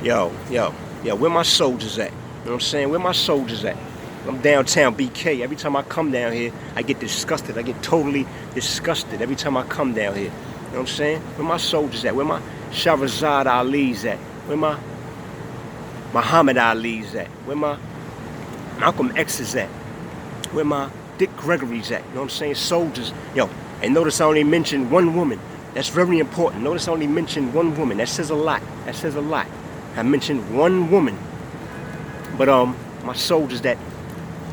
Yo, where my soldiers at? You know what I'm saying? Where my soldiers at? I'm downtown BK. Every time I come down here, I get disgusted. I get totally disgusted every time I come down here. You know what I'm saying? Where my soldiers at? Where my Shahrazad Ali's at? Where my Muhammad Ali's at? Where my Malcolm X's at? Where my Dick Gregory's at? You know what I'm saying? Soldiers. Yo, and notice I only mentioned one woman. That's very important. Notice I only mentioned one woman. That says a lot. That says a lot. I mentioned one woman. But my soldiers that,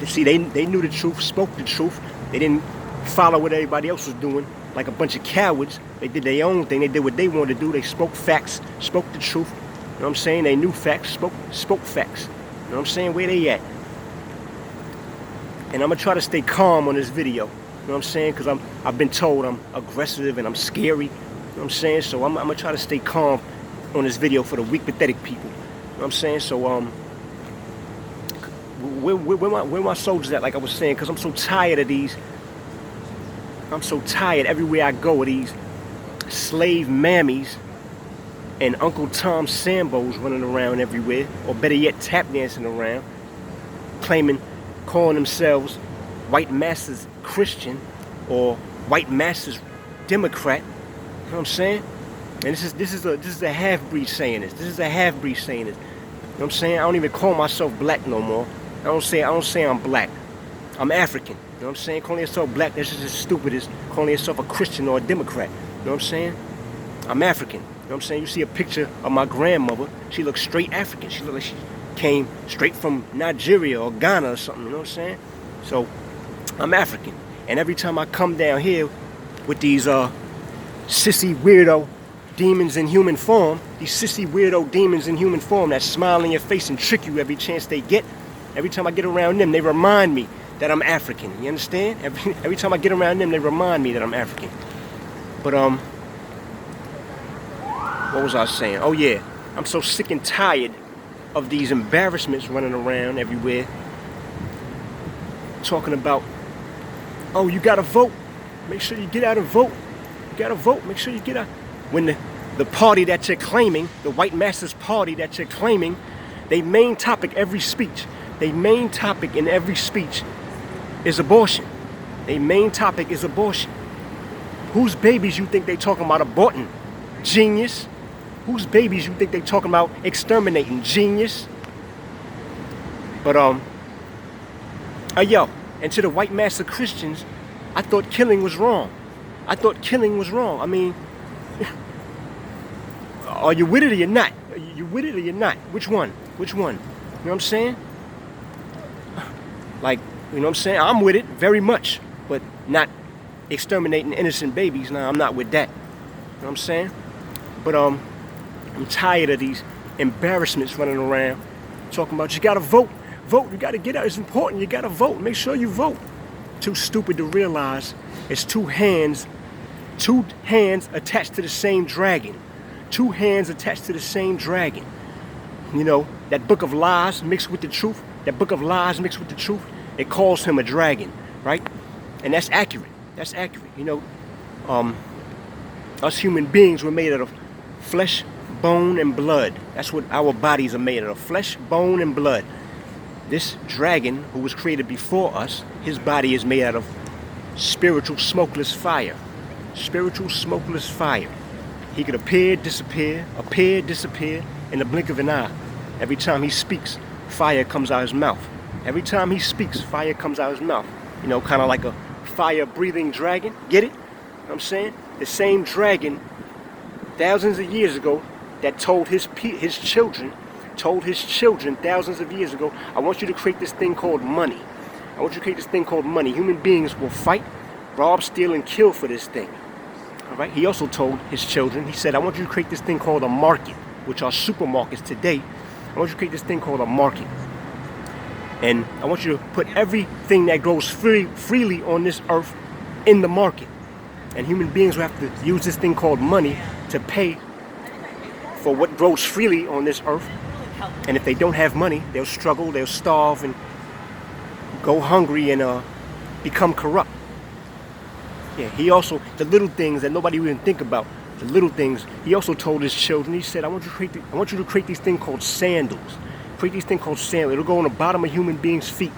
see, they knew the truth, spoke the truth. They didn't follow what everybody else was doing like a bunch of cowards. They did their own thing. They did what they wanted to do. They spoke facts, spoke the truth. You know what I'm saying? They knew facts, spoke facts. You know what I'm saying? Where they at? And I'm gonna try to stay calm on this video. You know what I'm saying? Because I've been told I'm aggressive and I'm scary. You know what I'm saying? So I'm gonna try to stay calm on this video for the weak, pathetic people. You know what I'm saying? So where my soldiers at? Like I was saying, because I'm so tired of these. I'm so tired everywhere I go of these slave mammies and Uncle Tom Sambos running around everywhere, or better yet, tap dancing around, calling themselves white masses Christian or white masses Democrat. You know what I'm saying? And this is a half-breed saying this. This is a half-breed saying this. You know what I'm saying? I don't even call myself black no more. I don't say I'm black. I'm African. You know what I'm saying? Calling yourself black, that's just as stupid as calling yourself a Christian or a Democrat. You know what I'm saying? I'm African. You know what I'm saying? You see a picture of my grandmother, she looks straight African. She looks like she came straight from Nigeria or Ghana or something, you know what I'm saying? So, I'm African. And every time I come down here with these sissy weirdo demons in human form, these sissy weirdo demons in human form that smile in your face and trick you every chance they get, every time I get around them, they remind me that I'm African. You understand? Every time I get around them, they remind me that I'm African. But what was I saying? Oh yeah, I'm so sick and tired of these embarrassments running around everywhere, talking about, oh, you gotta vote. Make sure you get out and vote. You gotta vote. Make sure you get out. When the party that you're claiming, the white masses party that you're claiming, they main topic every speech. They main topic in every speech is abortion. Their main topic is abortion. Whose babies you think they talking about aborting? Genius. Whose babies you think they talking about exterminating? Genius. But yo, and to the white mass of Christians, I thought killing was wrong. I thought killing was wrong. I mean, are you with it or you're not? Are you with it or you're not? Which one? Which one? You know what I'm saying? Like, you know what I'm saying? I'm with it very much, but not exterminating innocent babies. Nah, I'm not with that. You know what I'm saying? But I'm tired of these embarrassments running around talking about you gotta vote. Vote, you gotta get out. It's important. You gotta vote. Make sure you vote. Too stupid to realize it's two hands attached to the same dragon. Two hands attached to the same dragon. You know, that book of lies mixed with the truth. That book of lies mixed with the truth. It calls him a dragon, right? And that's accurate. That's accurate. You know, us human beings were made out of flesh, bone, and blood. That's what our bodies are made out of. Flesh, bone, and blood. This dragon, who was created before us, his body is made out of spiritual smokeless fire. Spiritual smokeless fire. He could appear, disappear in the blink of an eye. Every time he speaks, fire comes out his mouth. Every time he speaks, fire comes out his mouth. You know, kind of like a fire-breathing dragon. Get it? You know what I'm saying? The same dragon, thousands of years ago, that told his children thousands of years ago, I want you to create this thing called money. I want you to create this thing called money. Human beings will fight, rob, steal, and kill for this thing. All right? He also told his children, he said, I want you to create this thing called a market, which are supermarkets today. I want you to create this thing called a market. And I want you to put everything that grows freely on this earth in the market. And human beings will have to use this thing called money to pay for what grows freely on this earth. And if they don't have money, they'll struggle, they'll starve, and go hungry and become corrupt. Yeah, he also, the little things that nobody even think about, the little things. He also told his children, he said, I want you to create these things called sandals. Create these things called sandals. It'll go on the bottom of human beings' feet.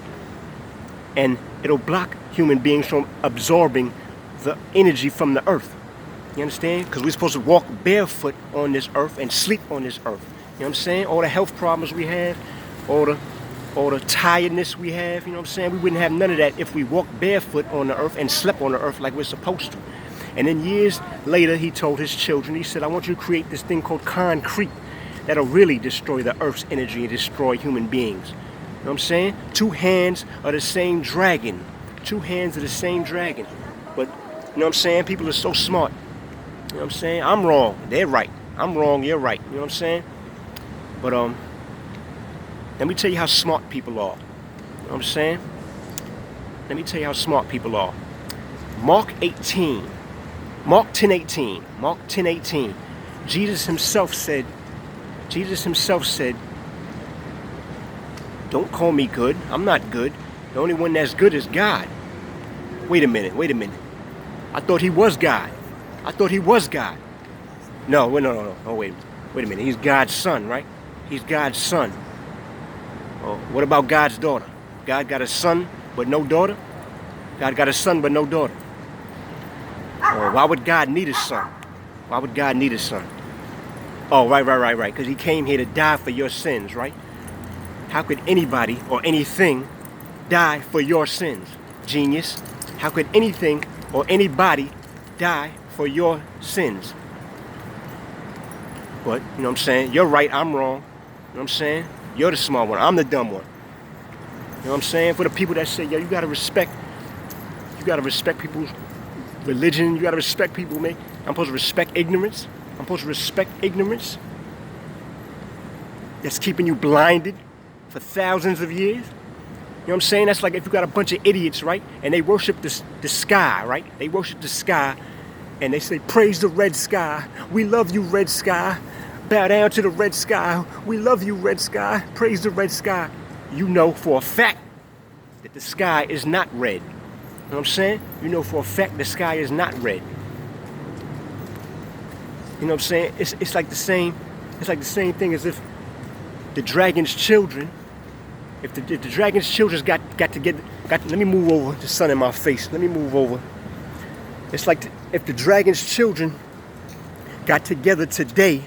And it'll block human beings from absorbing the energy from the earth. You understand? Because we're supposed to walk barefoot on this earth and sleep on this earth. You know what I'm saying? All the health problems we have, all the tiredness we have, you know what I'm saying? We wouldn't have none of that if we walked barefoot on the earth and slept on the earth like we're supposed to. And then years later, he told his children, he said, I want you to create this thing called concrete that'll really destroy the earth's energy and destroy human beings. You know what I'm saying? Two hands are the same dragon. Two hands are the same dragon. But, you know what I'm saying? People are so smart. You know what I'm saying? I'm wrong. They're right. I'm wrong. You're right. You know what I'm saying? But, let me tell you how smart people are. You know what I'm saying? Let me tell you how smart people are. Mark 18. Mark 10:18. Mark 10:18. Jesus himself said, don't call me good. I'm not good. The only one that's good is God. Wait a minute. I thought he was God. No, wait a minute. He's God's son, right? He's God's son. Oh, what about God's daughter? God got a son but no daughter? God got a son but no daughter. Oh, why would God need a son? Why would God need a son? Oh, right. Because he came here to die for your sins, right? How could anybody or anything die for your sins? Genius. How could anything or anybody die for your sins? But, you know what I'm saying? You're right, I'm wrong. You know what I'm saying? You're the smart one, I'm the dumb one. You know what I'm saying? For the people that say, yo, you gotta respect people's religion, you gotta respect people, man. I'm supposed to respect ignorance. That's keeping you blinded for thousands of years. You know what I'm saying? That's like if you got a bunch of idiots, right? And they worship the sky, right? They worship the sky and they say, praise the red sky. We love you, red sky. Bow down to the red sky. We love you, red sky. Praise the red sky. You know for a fact that the sky is not red. You know what I'm saying? You know for a fact the sky is not red. You know what I'm saying? It's like the same thing as if the dragon's children, if the dragon's children got together, let me move over, the sun in my face. Let me move over. It's like if the dragon's children got together today,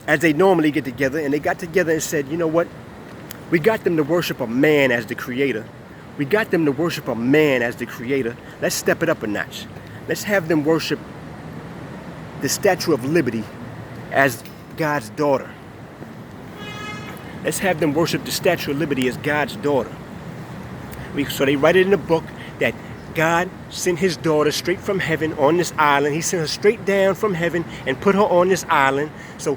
as they normally get together, and they got together and said, you know what? We got them to worship a man as the creator. Let's step it up a notch. Let's have them worship the Statue of Liberty as God's daughter. Let's have them worship the Statue of Liberty as God's daughter. So they write it in the book that God sent his daughter straight from heaven on this island. He sent her straight down from heaven and put her on this island. So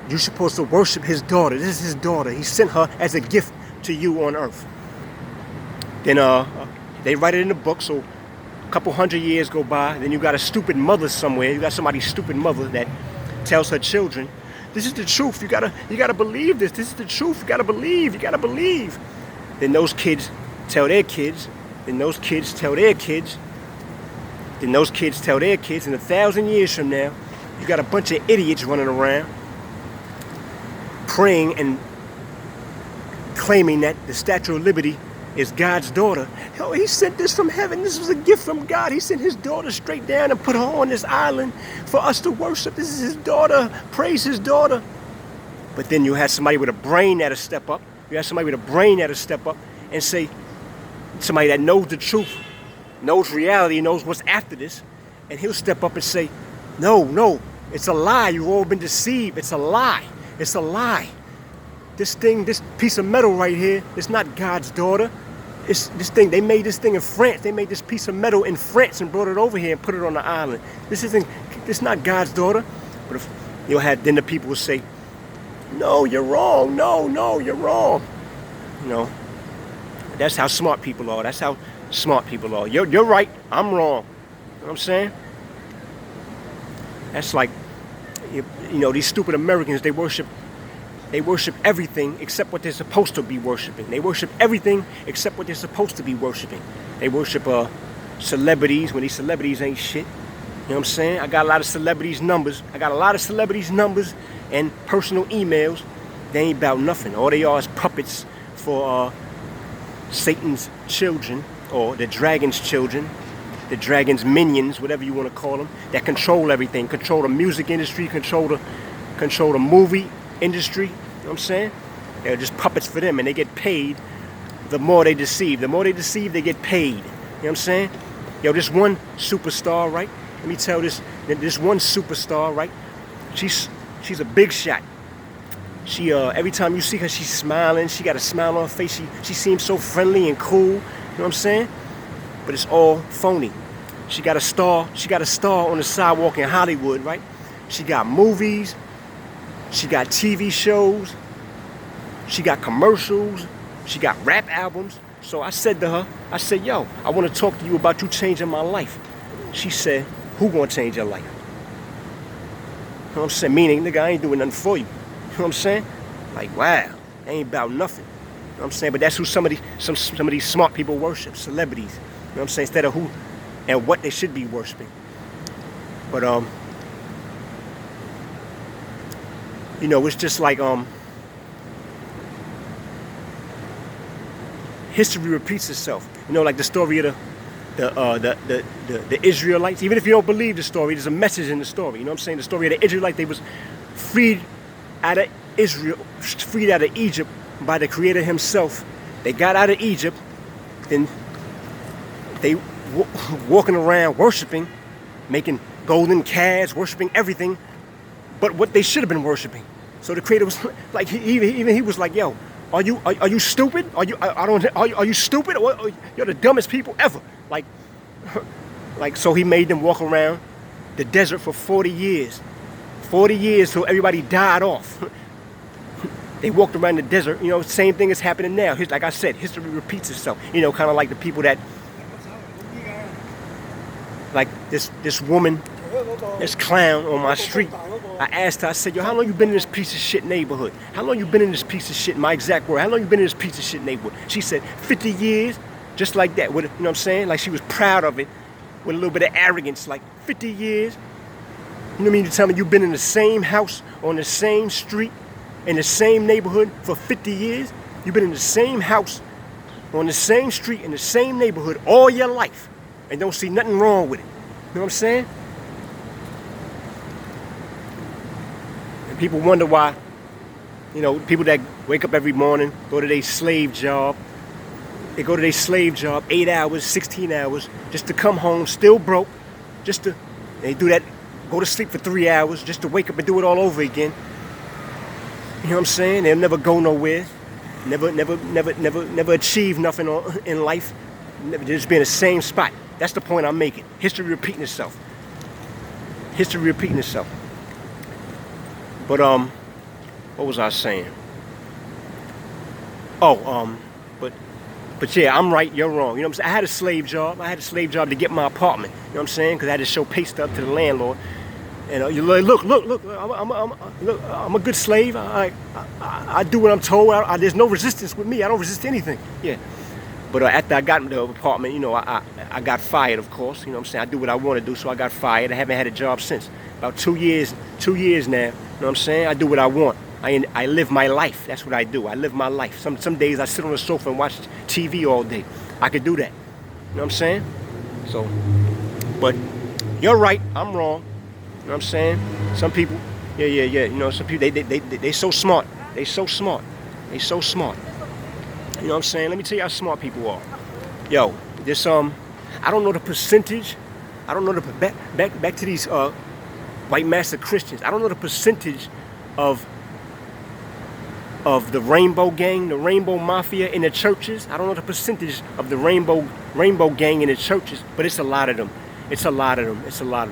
you're supposed to worship his daughter. This is his daughter. He sent her as a gift to you on earth. Then they write it in the book, so a couple hundred years go by, then you got a stupid mother somewhere. You got somebody's stupid mother that tells her children, this is the truth. You gotta believe this. This is the truth. You gotta believe. Then those kids tell their kids. Then those kids tell their kids. Then those kids tell their kids. And 1,000 years from now, you got a bunch of idiots running around praying and claiming that the Statue of Liberty is God's daughter. Oh, he sent this from heaven. This was a gift from God. He sent his daughter straight down and put her on this island for us to worship. This is his daughter. Praise his daughter. But then you had somebody with a brain that'll step up. And say, somebody that knows the truth, knows reality, knows what's after this, and he'll step up and say, no, it's a lie. You've all been deceived. It's a lie. This piece of metal right here, it's not God's daughter. It's this thing, they made this thing in France. They made this piece of metal in France and brought it over here and put it on the island. This not God's daughter. But if you'll have, then the people will say, no, you're wrong. No, you're wrong. You know, that's how smart people are. You're right, I'm wrong. You know what I'm saying? That's like, you know, these stupid Americans, they worship everything except what they're supposed to be worshiping. They worship everything except what they're supposed to be worshiping. They worship celebrities when these celebrities ain't shit. You know what I'm saying? I got a lot of celebrities' numbers. I got a lot of celebrities' numbers and personal emails. They ain't about nothing. All they are is puppets for Satan's children, or the dragon's children, the dragon's minions, whatever you want to call them, that control everything, control the music industry, control the movie industry. You know what I'm saying? They're just puppets for them, and they get paid the more they deceive. The more they deceive, they get paid. You know what I'm saying? Yo, this one superstar, right? Let me tell this one superstar, right? She's a big shot. She every time you see her, she's smiling. She got a smile on her face. She seems so friendly and cool. You know what I'm saying? But it's all phony. She got a star on the sidewalk in Hollywood, right? She got movies. She got TV shows. She got commercials. She got rap albums. So I said to her, yo, I want to talk to you about you changing my life. She said, who gonna change your life? You know what I'm saying? Meaning, nigga, I ain't doing nothing for you. You know what I'm saying? Like, wow, they ain't about nothing. You know what I'm saying? But that's who some of these smart people worship, celebrities. You know what I'm saying? Instead of who and what they should be worshiping. But you know, it's just like history repeats itself. You know, like the story of the Israelites. Even if you don't believe the story, there's a message in the story. You know what I'm saying? The story of the Israelites, they was freed out of Egypt by the Creator Himself. They got out of Egypt, then they walking around worshiping, making golden calves, worshiping everything, but what they should have been worshiping. So the Creator was like, even he was like, yo, are you stupid? Are you stupid? You're the dumbest people ever. Like, so he made them walk around the desert for 40 years. 40 years till everybody died off. They walked around the desert. You know, same thing is happening now. Like I said, history repeats itself. You know, kind of like the people that, like this woman, this clown on my street. I asked her, I said, yo, how long you been in this piece of shit neighborhood? How long you been in this piece of shit, my exact word, how long you been in this piece of shit neighborhood? She said, 50 years, just like that. With, you know what I'm saying? Like she was proud of it, with a little bit of arrogance, like 50 years. You know what I mean? You tell me you've been in the same house, on the same street, in the same neighborhood for 50 years? You've been in the same house, on the same street, in the same neighborhood all your life, and don't see nothing wrong with it. You know what I'm saying? People wonder why, you know, people that wake up every morning, go to their slave job. They go to their slave job 8 hours, 16 hours, just to come home still broke, they do that, go to sleep for 3 hours, just to wake up and do it all over again. You know what I'm saying? They'll never go nowhere, never achieve nothing in life, never just be in the same spot. That's the point I'm making. History repeating itself. History repeating itself. But what was I saying? Oh, but yeah, I'm right, you're wrong. You know what I'm saying? I had a slave job. I had a slave job to get my apartment. You know what I'm saying? Because I had to show pay stub to the landlord. And you look, I'm a good slave. I do what I'm told. There's no resistance with me. I don't resist anything. Yeah. But after I got the apartment, you know, I got fired, of course. You know what I'm saying? I do what I want to do, so I got fired. I haven't had a job since. About 2 years now. You know what I'm saying? I do what I want. I live my life. That's what I do. I live my life. Some days I sit on the sofa and watch TV all day. I could do that. You know what I'm saying? So, but you're right. I'm wrong. You know what I'm saying? Some people, yeah. You know, some people, they so smart. They so smart. You know what I'm saying? Let me tell you how smart people are. Yo, this I don't know the percentage. I don't know the back to these white master Christians. I don't know the percentage of the rainbow gang, the rainbow mafia in the churches. I don't know the percentage of the rainbow gang in the churches, but it's a lot of them. It's a lot of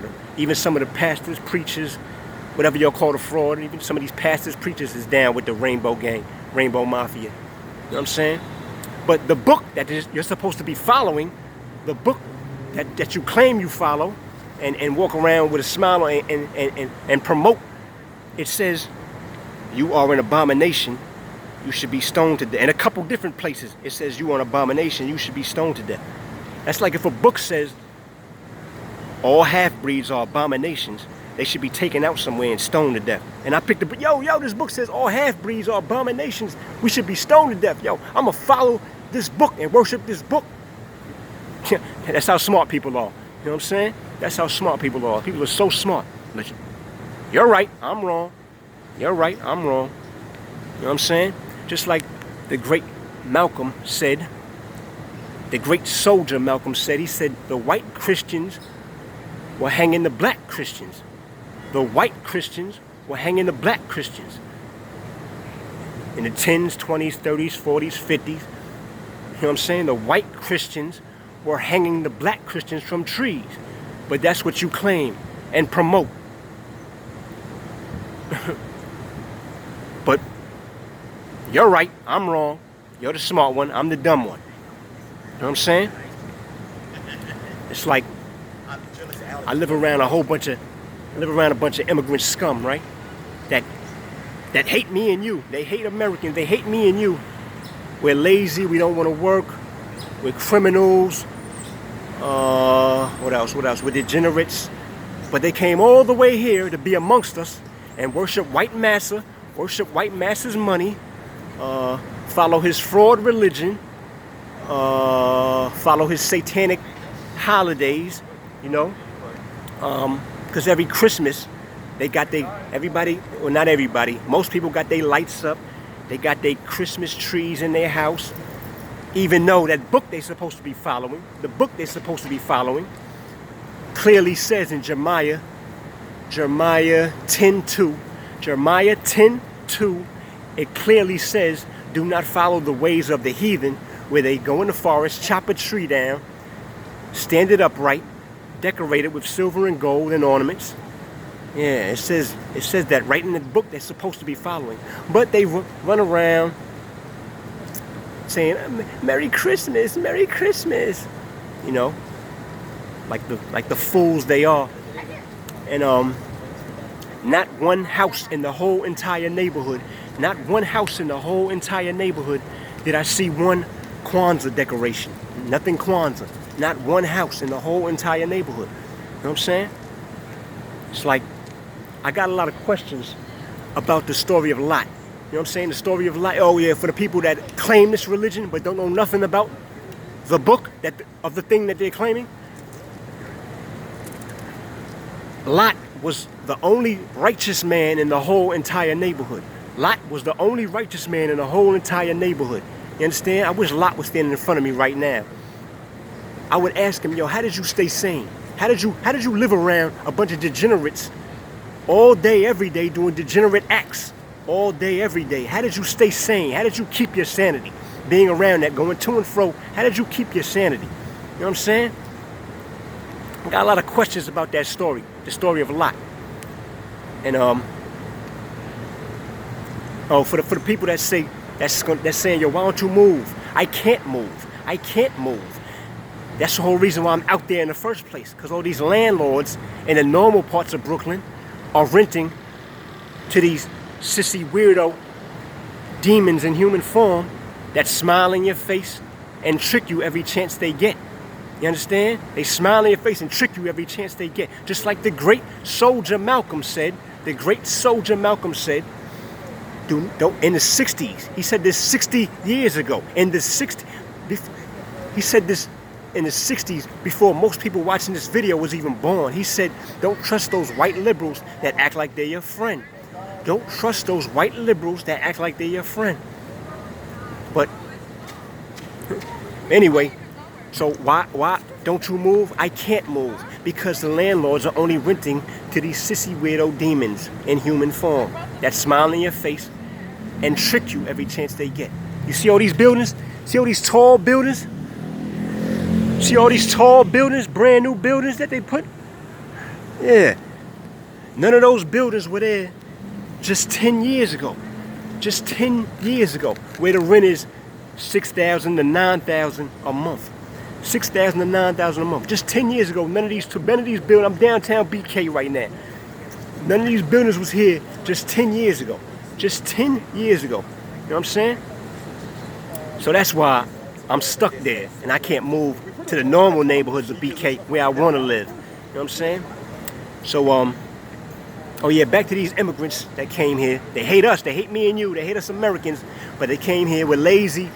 them. Even some of the pastors, preachers, whatever y'all call the fraud, even some of these pastors, preachers is down with the rainbow gang, rainbow mafia. You know what I'm saying? But the book that you're supposed to be following, the book that you claim you follow and walk around with a smile and promote, it says you are an abomination, you should be stoned to death. In a couple different places it says you are an abomination, you should be stoned to death. That's like if a book says All half-breeds are abominations. They should be taken out somewhere and stoned to death. And I picked up, yo, this book says all half-breeds are abominations. We should be stoned to death. Yo, I'm going to follow this book and worship this book. That's how smart people are. You know what I'm saying? That's how smart people are. People are so smart. You're right, I'm wrong. You're right, I'm wrong. You know what I'm saying? Just like the great Malcolm said, the great soldier Malcolm said, he said the white Christians were hanging the black Christians. The white Christians were hanging the black Christians. In the 10s, 20s, 30s, 40s, 50s. You know what I'm saying? The white Christians were hanging the black Christians from trees. But that's what you claim and promote. But you're right, I'm wrong. You're the smart one, I'm the dumb one. You know what I'm saying? It's like I live around a bunch of immigrant scum, right? That hate me and you. They hate Americans. They hate me and you. We're lazy. We don't want to work. We're criminals. What else? We're degenerates. But they came all the way here to be amongst us and worship white massa, worship white massa's money, follow his fraud religion, follow his satanic holidays, you know. Because every Christmas, they got everybody, well not everybody, most people got their lights up, they got their Christmas trees in their house, even though that book they're supposed to be following, clearly says in Jeremiah 10:2, it clearly says, do not follow the ways of the heathen, where they go in the forest, chop a tree down, stand it upright, decorated with silver and gold and ornaments. Yeah, it says that right in the book they're supposed to be following. But they run around saying, Merry Christmas, Merry Christmas. You know, like the fools they are. And not one house in the whole entire neighborhood, did I see one Kwanzaa decoration. Nothing Kwanzaa. Not one house in the whole entire neighborhood. You know what I'm saying? It's like, I got a lot of questions about the story of Lot. You know what I'm saying? The story of Lot. Oh yeah, for the people that claim this religion but don't know nothing about the book of the thing that they're claiming. Lot was the only righteous man in the whole entire neighborhood. Lot was the only righteous man in the whole entire neighborhood. You understand? I wish Lot was standing in front of me right now. I would ask him, yo, how did you stay sane? How did you live around a bunch of degenerates all day, every day, doing degenerate acts all day, every day? How did you stay sane? How did you keep your sanity? Being around that, going to and fro, how did you keep your sanity? You know what I'm saying? I got a lot of questions about that story, the story of Lot. And for the people that say that's saying, yo, why don't you move? I can't move. That's the whole reason why I'm out there in the first place. Because all these landlords in the normal parts of Brooklyn are renting to these sissy weirdo demons in human form that smile in your face and trick you every chance they get. You understand? They smile in your face and trick you every chance they get. Just like the great soldier Malcolm said. In the 60s. He said this 60 years ago. He said this in the 60s, before most people watching this video was even born. He said, don't trust those white liberals that act like they're your friend. Don't trust those white liberals that act like they're your friend. But anyway, so why don't you move? I can't move because the landlords are only renting to these sissy weirdo demons in human form that smile in your face and trick you every chance they get. You see all these buildings? See all these tall buildings? See all these tall buildings, brand new buildings that they put? Yeah. None of those buildings were there just 10 years ago. Just 10 years ago, where the rent is $6,000 to $9,000 a month. $6,000 to $9,000 a month. Just 10 years ago, none of these buildings, I'm downtown BK right now. None of these buildings was here just 10 years ago. Just 10 years ago. You know what I'm saying? So that's why I'm stuck there and I can't move to the normal neighborhoods of BK where I want to live. You know what I'm saying? So, oh yeah, back to these immigrants that came here. They hate us. They hate me and you. They hate us Americans. But they came here. We're lazy.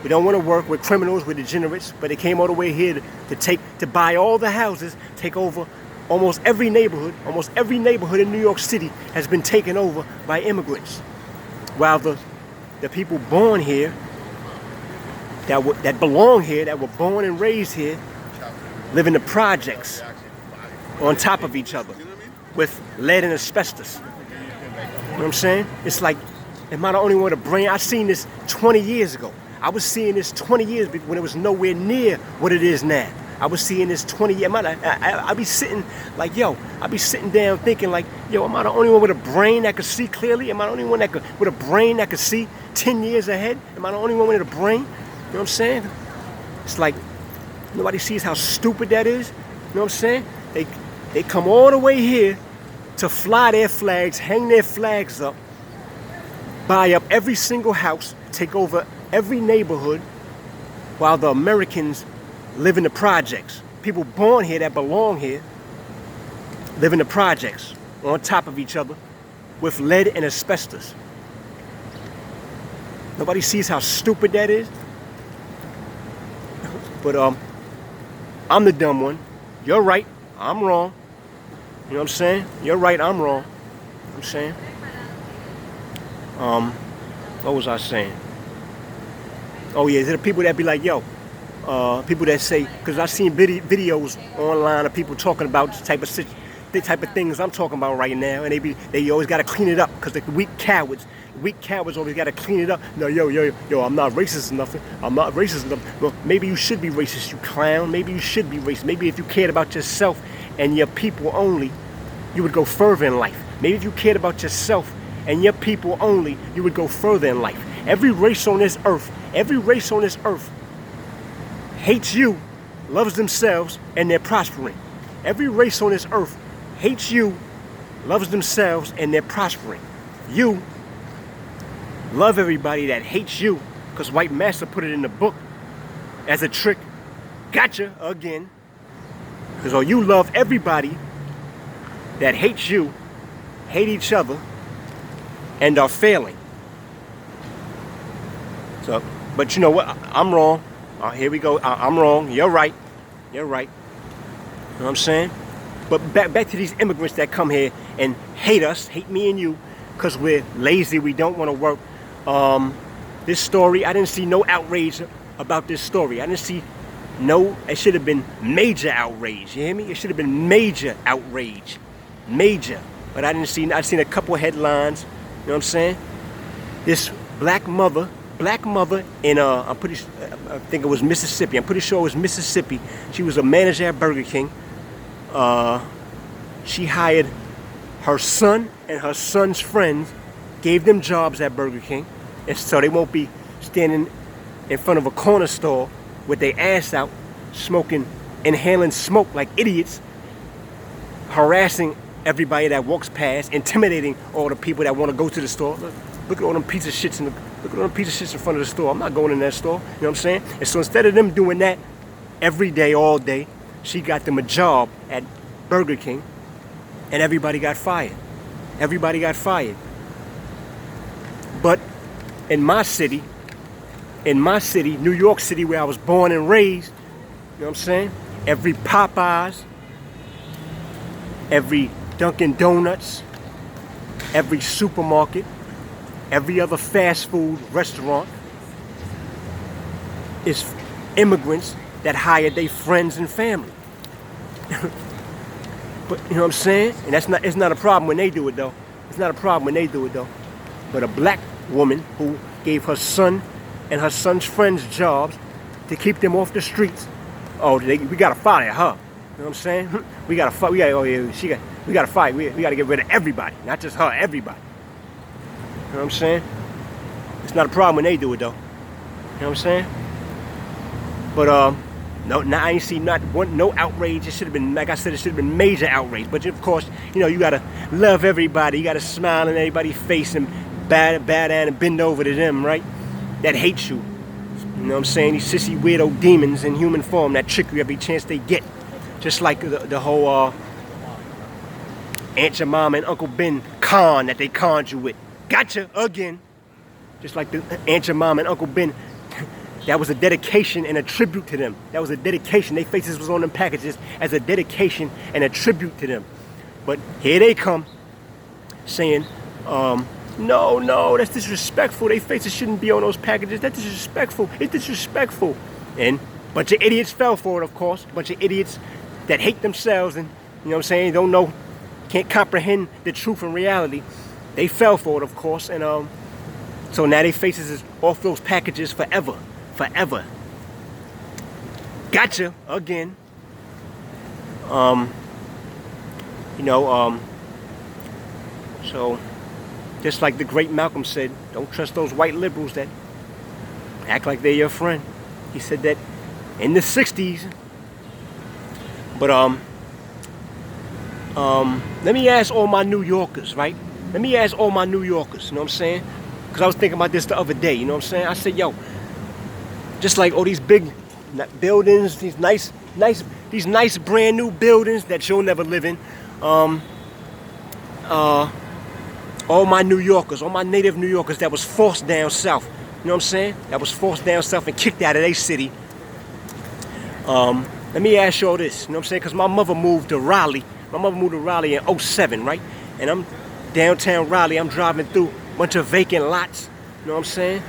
We don't want to work. We're criminals. We're degenerates. But they came all the way here to buy all the houses, take over almost every neighborhood. Almost every neighborhood in New York City has been taken over by immigrants. While the people born here, that belong here, that were born and raised here, live in the projects on top of each other with lead and asbestos. You know what I'm saying? It's like, am I the only one with a brain? I seen this 20 years ago. I was seeing this 20 years when it was nowhere near what it is now. I was seeing this 20 years. I be sitting like, yo, I be sitting down thinking like, yo, am I the only one with a brain that could see clearly? Am I the only one with a brain that could see 10 years ahead? Am I the only one with a brain? You know what I'm saying? It's like, nobody sees how stupid that is. You know what I'm saying? They come all the way here to fly their flags, hang their flags up, buy up every single house, take over every neighborhood, while the Americans live in the projects. People born here that belong here live in the projects on top of each other with lead and asbestos. Nobody sees how stupid that is. But I'm the dumb one. You're right. I'm wrong. You know what I'm saying? You're right. I'm wrong. I'm saying. What was I saying? Oh yeah, there are people that be like, yo, people that say, because I've seen videos online of people talking about the type of things I'm talking about right now, and they always got to clean it up because the weak cowards always got to clean it up. No, yo, I'm not racist or nothing. I'm not racist enough. Well, maybe you should be racist, you clown. Maybe you should be racist. Maybe if you cared about yourself and your people only, you would go further in life. Maybe if you cared about yourself and your people only, you would go further in life. Every race on this earth hates you, loves themselves, and they're prospering. Every race on this earth hates you, loves themselves, and they're prospering. You love everybody that hates you, because White Master put it in the book as a trick. Gotcha again. Because you love everybody that hates you, hate each other, and are failing. So, but you know what? I'm wrong. Here we go. I'm wrong. You're right. You're right. You know what I'm saying? But back to these immigrants that come here and hate us, hate me and you, because we're lazy, we don't want to work. This story, I didn't see no outrage about this story. I didn't see it should have been major outrage. You hear me? It should have been major outrage. Major. But I seen a couple headlines. You know what I'm saying? This black mother in I think it was Mississippi. I'm pretty sure it was Mississippi. She was a manager at Burger King. She hired her son and her son's friends, gave them jobs at Burger King, and so they won't be standing in front of a corner store with their ass out, smoking, inhaling smoke like idiots, harassing everybody that walks past, intimidating all the people that want to go to the store. Look at all them piece of shits in front of the store. I'm not going in that store. You know what I'm saying? And so instead of them doing that every day, all day, she got them a job at Burger King, and everybody got fired. Everybody got fired. But in my city, New York City, where I was born and raised, you know what I'm saying? Every Popeyes, every Dunkin' Donuts, every supermarket, every other fast food restaurant is immigrants that hired their friends and family. But you know what I'm saying? And it's not a problem when they do it though. It's not a problem when they do it though. But a black woman who gave her son and her son's friends jobs to keep them off the streets. Oh, we gotta fire her. You know what I'm saying? We gotta fight. We gotta fight. We gotta get rid of everybody, not just her. Everybody. You know what I'm saying? It's not a problem when they do it though. You know what I'm saying? But no, I ain't seen no outrage. It should have been, like I said, it should have been major outrage. But of course, you know, you gotta love everybody. You gotta smile in everybody's face and bow down and bend over to them, right? That hate you. You know what I'm saying? These sissy weirdo demons in human form that trick you every chance they get. Just like the whole Aunt Jemima and Uncle Ben con that they conned you with. Gotcha again. Just like the Aunt Jemima and Uncle Ben. That was a dedication and a tribute to them. That was a dedication. Their faces was on them packages as a dedication and a tribute to them. But here they come saying, no, that's disrespectful. Their faces shouldn't be on those packages. That's disrespectful. It's disrespectful. And a bunch of idiots fell for it, of course. A bunch of idiots that hate themselves and, you know what I'm saying, don't know, can't comprehend the truth and reality. They fell for it, of course. And so now their faces is off those packages forever. Forever. Gotcha again. So just like the great Malcolm said, don't trust those white liberals that act like they're your friend. He said that in the 60s. But let me ask all my New Yorkers, right? Let me ask all my New Yorkers, you know what I'm saying? Because I was thinking about this the other day, you know what I'm saying? I said, yo, just like all these big buildings, these nice brand new buildings that you'll never live in. All my New Yorkers, all my native New Yorkers that was forced down south, you know what I'm saying? That was forced down south and kicked out of their city. Let me ask y'all this, you know what I'm saying? Because my mother moved to Raleigh. My mother moved to Raleigh in 07, right? And I'm downtown Raleigh. I'm driving through a bunch of vacant lots, you know what I'm saying?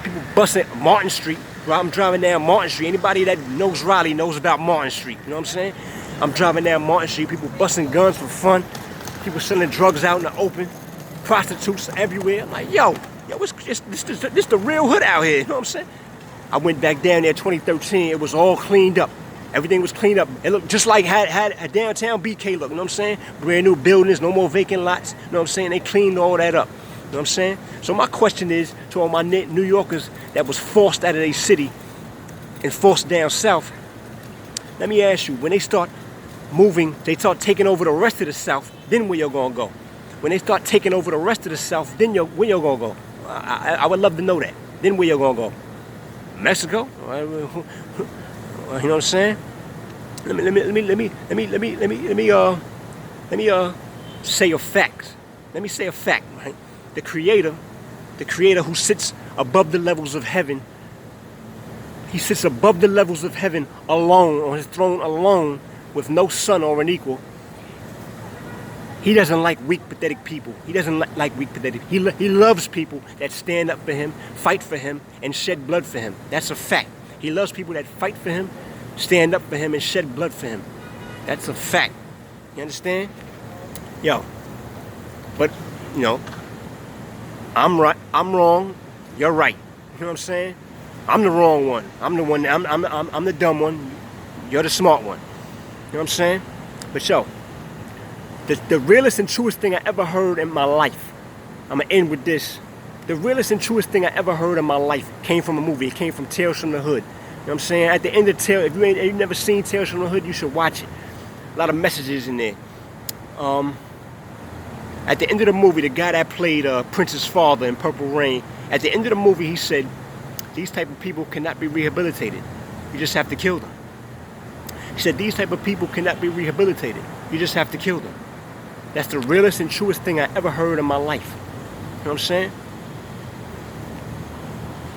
People busting Martin Street. I'm driving down Martin Street. Anybody that knows Raleigh knows about Martin Street. You know what I'm saying? I'm driving down Martin Street. People busting guns for fun. People selling drugs out in the open. Prostitutes everywhere. I'm like, yo, it's just this the real hood out here. You know what I'm saying? I went back down there 2013. It was all cleaned up. Everything was cleaned up. It looked just like had a downtown BK look. You know what I'm saying? Brand new buildings, no more vacant lots. You know what I'm saying? They cleaned all that up. You know what I'm saying? So my question is to all my New Yorkers that was forced out of their city and forced down south, let me ask you, when they start moving, they start taking over the rest of the South, then where you're going to go? When they start taking over the rest of the South, then where you're going to go? I would love to know that. Then where you're going to go? Mexico? You know what I'm saying? Let me say a fact. Let me say a fact, right? The creator who sits above the levels of heaven, he sits above the levels of heaven alone, on his throne alone, with no son or an equal. He doesn't like weak, pathetic people. He doesn't like weak, pathetic. He loves people that stand up for him, fight for him, and shed blood for him. That's a fact. He loves people that fight for him, stand up for him, and shed blood for him. That's a fact. You understand? Yo. But, you know, I'm right, I'm wrong, you're right. You know what I'm saying? I'm the wrong one. I'm the one, I'm the dumb one. You're the smart one. You know what I'm saying? But yo, the realest and truest thing I ever heard in my life, I'm gonna end with this. The realest and truest thing I ever heard in my life came from a movie. It came from Tales from the Hood. You know what I'm saying? At the end of Tales, if you've never seen Tales from the Hood, you should watch it. A lot of messages in there. At the end of the movie, the guy that played Prince's father in Purple Rain, at the end of the movie, he said, these type of people cannot be rehabilitated. You just have to kill them. He said, these type of people cannot be rehabilitated. You just have to kill them. That's the realest and truest thing I ever heard in my life. You know what I'm saying?